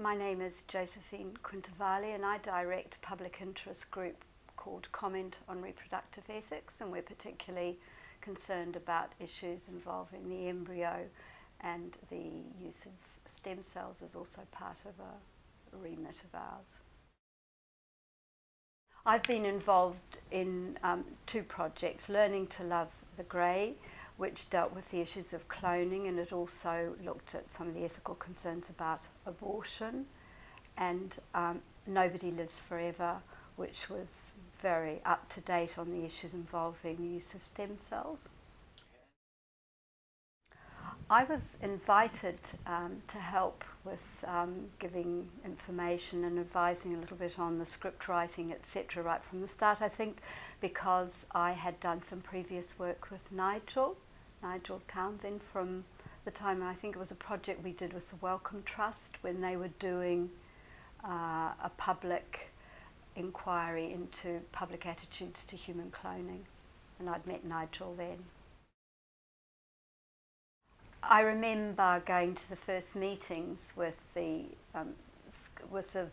My name is Josephine Quintavalle and I direct a public interest group called Comment on Reproductive Ethics, and we're particularly concerned about issues involving the embryo, and the use of stem cells is also part of a remit of ours. I've been involved in two projects, Learning to Love the Grey, which dealt with the issues of cloning, and it also looked at some of the ethical concerns about abortion, and Nobody Lives Forever, which was very up to date on the issues involving the use of stem cells. I was invited to help with giving information and advising a little bit on the script writing, etc. right from the start, I think because I had done some previous work with Nigel Townsend from the time, I think it was a project we did with the Wellcome Trust when they were doing a public inquiry into public attitudes to human cloning, and I'd met Nigel then. I remember going to the first meetings with the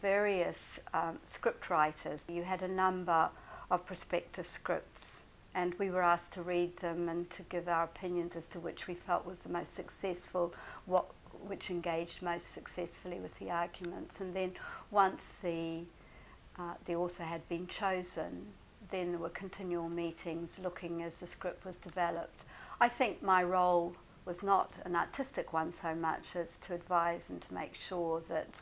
various script writers. You had a number of prospective scripts, and we were asked to read them and to give our opinions as to which we felt was the most successful, which engaged most successfully with the arguments. And then once the author had been chosen, then there were continual meetings looking as the script was developed. I think my role was not an artistic one so much as to advise and to make sure that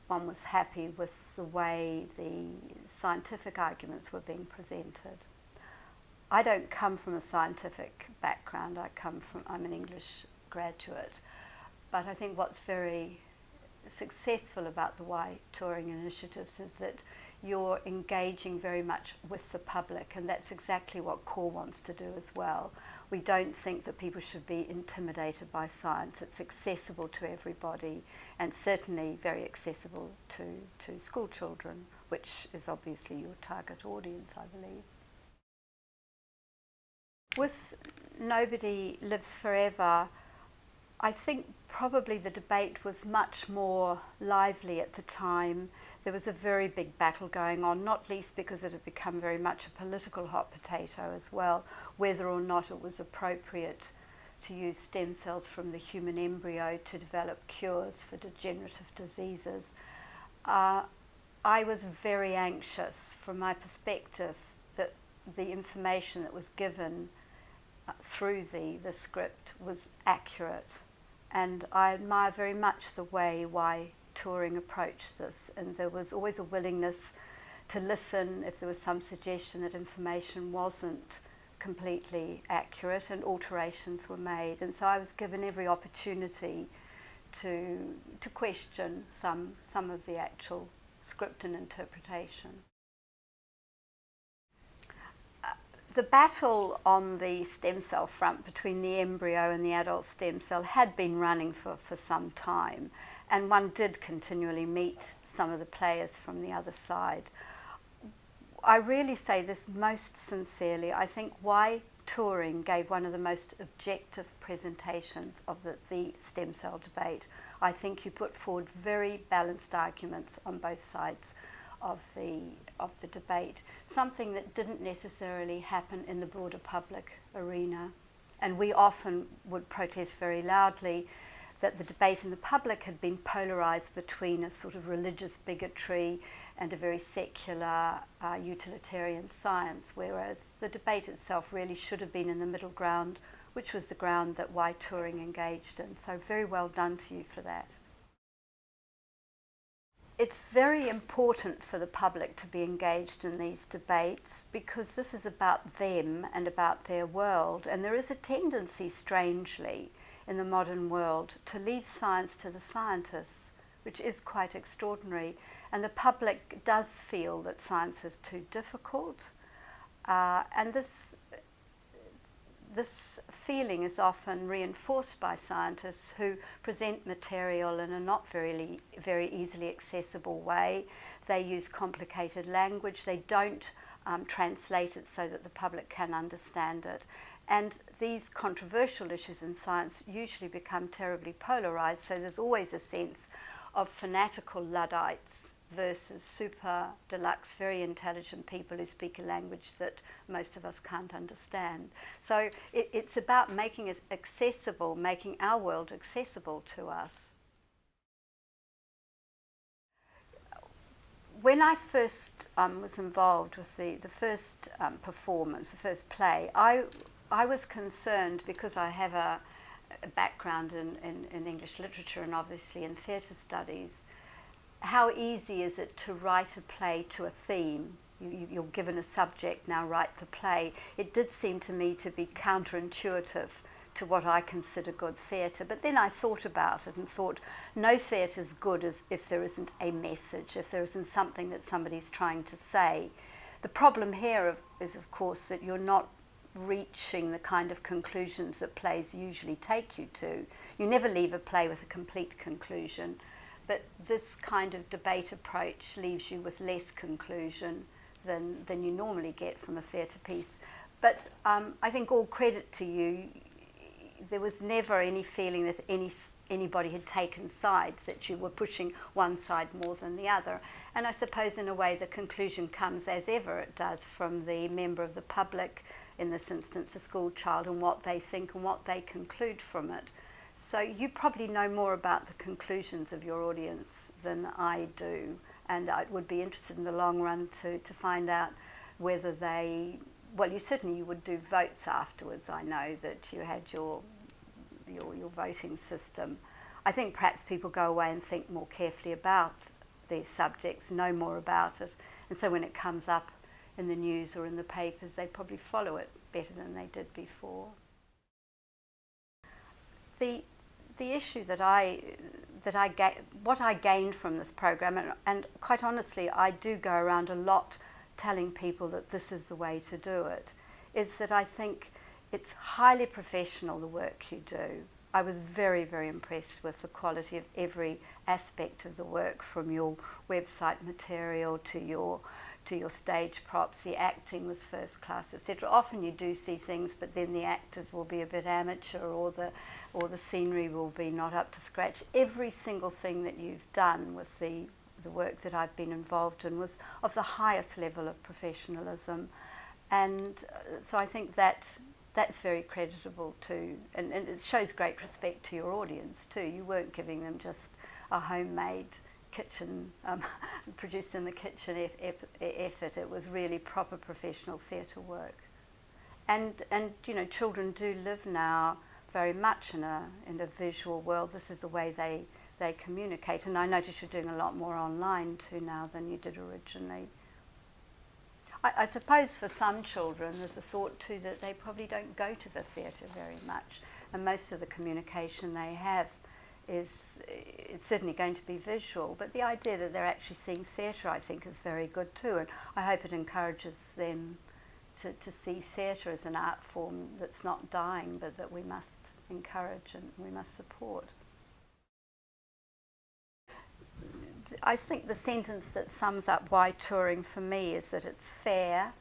one was happy with the way the scientific arguments were being presented. I don't come from a scientific background. I'm an English graduate, but I think what's very successful about the Y touring initiatives is that you're engaging very much with the public, and that's exactly what CORE wants to do as well. We don't think that people should be intimidated by science. It's accessible to everybody, and certainly very accessible to school children, which is obviously your target audience, I believe. With Nobody Lives Forever, I think probably the debate was much more lively at the time. There was a very big battle going on, not least because it had become very much a political hot potato as well, whether or not it was appropriate to use stem cells from the human embryo to develop cures for degenerative diseases. I was very anxious from my perspective that the information that was given through the script was accurate, and I admire very much the way Y touring approached this, and there was always a willingness to listen if there was some suggestion that information wasn't completely accurate, and alterations were made, and so I was given every opportunity to question some of the actual script and interpretation. The battle on the stem cell front between the embryo and the adult stem cell had been running for some time, and one did continually meet some of the players from the other side. I really say this most sincerely. I think Y touring gave one of the most objective presentations of the stem cell debate. I think you put forward very balanced arguments on both sides of the debate, something that didn't necessarily happen in the broader public arena. And we often would protest very loudly that the debate in the public had been polarized between a sort of religious bigotry and a very secular utilitarian science, whereas the debate itself really should have been in the middle ground, which was the ground that Y touring engaged in. So very well done to you for that. It's very important for the public to be engaged in these debates because this is about them and about their world, and there is a tendency, strangely, in the modern world to leave science to the scientists, which is quite extraordinary, and the public does feel that science is too difficult, and this feeling is often reinforced by scientists who present material in a not very easily accessible way. They use complicated language. They don't translate it so that the public can understand it. And these controversial issues in science usually become terribly polarized, so there's always a sense of fanatical Luddites versus super deluxe, very intelligent people who speak a language that most of us can't understand. So it's about making it accessible, making our world accessible to us. When I first was involved with the first performance, the first play, I was concerned, because I have a background in English literature and obviously in theatre studies, how easy is it to write a play to a theme? You're given a subject, now write the play. It did seem to me to be counterintuitive to what I consider good theatre. But then I thought about it and thought, no theatre is good as if there isn't a message, if there isn't something that somebody's trying to say. The problem here is, of course, that you're not reaching the kind of conclusions that plays usually take you to. You never leave a play with a complete conclusion, but this kind of debate approach leaves you with less conclusion than you normally get from a theatre piece. But I think all credit to you. There was never any feeling that anybody had taken sides, that you were pushing one side more than the other. And I suppose in a way the conclusion comes, as ever it does, from the member of the public, in this instance a school child, and what they think and what they conclude from it. So you probably know more about the conclusions of your audience than I do, and I would be interested in the long run to find out whether they, well, you would do votes afterwards. I know that you had your voting system. I think perhaps people go away and think more carefully about their subjects, know more about it, and so when it comes up in the news or in the papers, they probably follow it better than they did before. The issue what I gained from this program, and quite honestly, I do go around a lot telling people that this is the way to do it, is that I think it's highly professional, the work you do. I was very, very impressed with the quality of every aspect of the work, from your website material to your stage props. The acting was first class, etc. Often you do see things, but then the actors will be a bit amateur, or the scenery will be not up to scratch. Every single thing that you've done with the work that I've been involved in was of the highest level of professionalism, and so I think that's very creditable too, and it shows great respect to your audience too. You weren't giving them just a homemade kitchen, produced in the kitchen effort. It was really proper professional theatre work, and children do live now very much in a visual world. This is the way they communicate, and I notice you're doing a lot more online too now than you did originally. I suppose for some children there's a thought too that they probably don't go to the theatre very much, and most of the communication they have it's certainly going to be visual, but the idea that they're actually seeing theatre, I think, is very good too, and I hope it encourages them to see theatre as an art form that's not dying, but that we must encourage and we must support. I think the sentence that sums up why touring for me is that it's fair,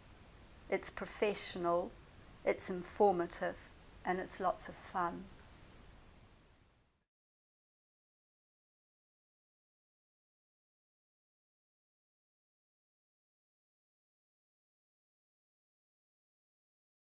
it's professional, it's informative, and it's lots of fun.